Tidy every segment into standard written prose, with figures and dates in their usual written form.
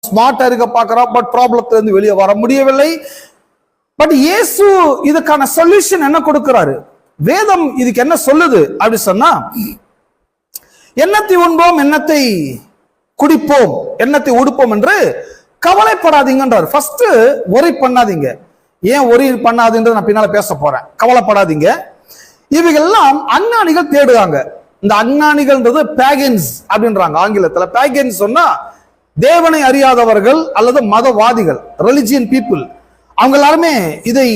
ஸ்மார்ட்டா இருக்க பார்க்கிறோம், பட் ப்ராப்ளத்துல இருந்து வெளியே வர முடியவில்லை. பட் இயேசு இதுக்கான சொல்யூஷன் என்ன கொடுக்கிறாரு? வேதம் இதுக்கு என்ன சொல்லுது அப்படி சொன்னா, எண்ணத்தை உண்போம், எண்ணத்தை குடிப்போம், எண்ணத்தை உடுப்போம் என்று கவலைப்படாதீங்கன்றார். ஃபர்ஸ்ட் ஒரி பண்ணாதீங்க. ஏன் ஒரி பண்ணாதுன்றது நான் பின்னால பேச போறேன். கவலைப்படாதீங்க. இவைகள்லாம் அஞ்ஞானிகள் தேடுவாங்க. இந்த அஞ்ஞானிகள்ன்றது பேகன்ஸ் அப்படின்றாங்க ஆங்கிலத்துல. பேகன்ஸ் சொன்னா தேவனை அறியாதவர்கள் அல்லது மதவாதிகள், ரிலிஜியன் பீப்புள். அவங்க எல்லாருமே இதை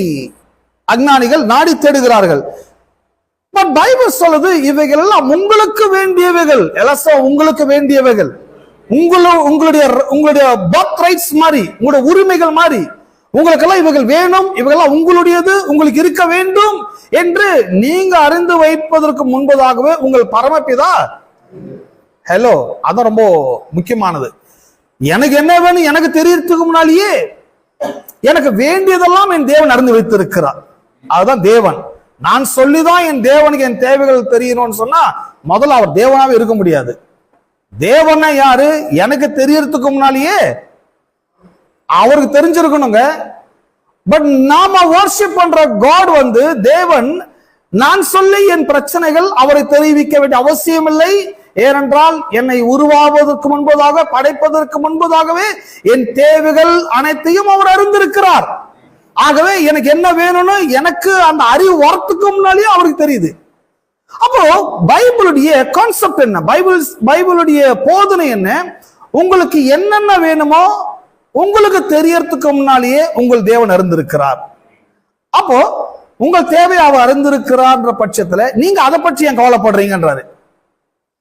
அஞ்ஞானிகள் நாடி தேடுகிறார்கள். பட் பைபிள் சொல்லுது இவைகள் எல்லாம் உங்களுக்கு வேண்டியவைகள், உங்களுக்கு வேண்டியவைகள், உங்களுடைய பர்த் ரைட்ஸ் மாதிரி, உங்களுடைய உரிமைகள் மாதிரி. உங்களுக்கெல்லாம் இவைகள் வேணும், இவைகள்லாம் உங்களுடையது, உங்களுக்கு இருக்க வேண்டும் என்று நீங்க அறிந்து வைப்பதற்கு முன்பதாகவே உங்கள் பரமபிதா, ஹலோ, அதான் ரொம்ப முக்கியமானது. எனக்கு என்ன வேணும் எனக்கு தெரியறதுக்கு முன்னாலேயே எனக்கு வேண்டியதெல்லாம் என் தேவன் அறிந்து வைத்திருக்கிறார். அதுதான் தேவன். நான் சொல்லிதான் என் தேவனுக்கு என் தேவைகள் தெரியணும்னு சொன்னா முதல்ல அவர் தேவனாவே இருக்க முடியாது. தேவனா யாரு? எனக்கு தெரியறதுக்கு முன்னாலேயே அவருக்கு தெரிஞ்சிருக்கணுங்க. பட் நாம வர்ஷிப் பண்ற காட் தேவன். நான் சொல்லி என் பிரச்சனைகள் அவரை தெரிவிக்க வேண்டிய அவசியம் இல்லை. ஏனென்றால் என்னை உருவாவதற்கு முன்பதாக, படைப்பதற்கு முன்பதாகவே என் தேவைகள் அனைத்தையும் அவர் அறிந்திருக்கிறார். ஆகவே எனக்கு என்ன வேணும்னு எனக்கு அந்த அறிவு வரத்துக்கு முன்னாலேயே அவருக்கு தெரியுது. அப்போ பைபிளுடைய கான்செப்ட் என்ன? பைபிளுடைய போதனை என்ன? உங்களுக்கு என்னென்ன வேணுமோ உங்களுக்கு தெரியறதுக்கு முன்னாலேயே உங்கள் தேவன் அறிந்திருக்கிறார். அப்போ உங்கள் தேவை அவர் அறிந்திருக்கிறார்ன்ற பட்சத்துல நீங்க அதை பற்றி ஏன் கவலைப்படுறீங்கன்றாரு.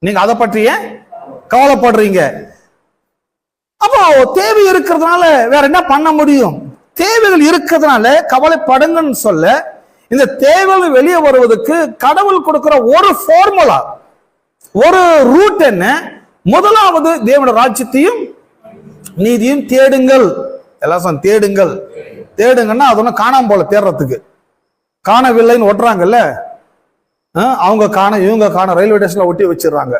நீங்க அதை பற்றி ஏன் கவலைப்படுறீங்க? அப்போ தேவை இருக்கிறதுனால வேற என்ன பண்ண முடியும்? தேவைகள் இருக்கிறதுனால கவலைப்படுங்கன்னு சொல்ல, இந்த தேவைகள் வெளியே வருவதற்கு கடவுள் கொடுக்கிற ஒரு ஃபார்முலா, ஒரு ரூட் என்ன? முதலாவது தேவனுடைய ராஜ்யத்தையும் நீதியும் தேடுங்கள். எல்லாம் தேடுங்கள். தேடுங்கன்னா அது ஒன்றும் காணாம போல தேடுறதுக்கு. காணவில்லைன்னு ஒட்டுறாங்கல்ல, அவங்க காண இவங்க காண ரயில்வே ஸ்டேஷன்ல ஒட்டி வச்சிடறாங்க.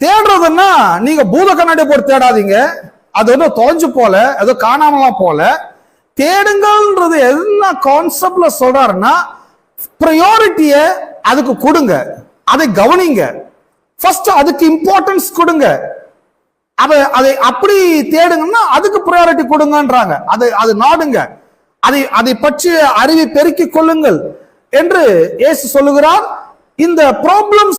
தேடுறதுன்னா நீங்க பூத கண்ணாடி போட்டு தேடாதீங்க. அது வந்து தொலைஞ்சு போல, அது காணாமலாம் போல. தேடுங்கள்ன்றது என்ன கான்செப்ட்ல சொல்றாருன்னா, ப்ரையாரிட்டிய அதுக்கு கொடுங்க, அதை கவனிங்க. ஃபர்ஸ்ட் அதுக்கு இம்பார்ட்டன்ஸ் கொடுங்க. அதை அப்படி தேடுங்கன்னா அதுக்கு ப்ரையாரிட்டி கொடுங்கன்றாங்க. அது நாடுங்க, அதை பற்றி அறிவை பெருக்கிக் கொள்ளுங்கள் என்று இயேசு சொல்லுகிறார். இந்த ப்ராப்ளம்ஸ்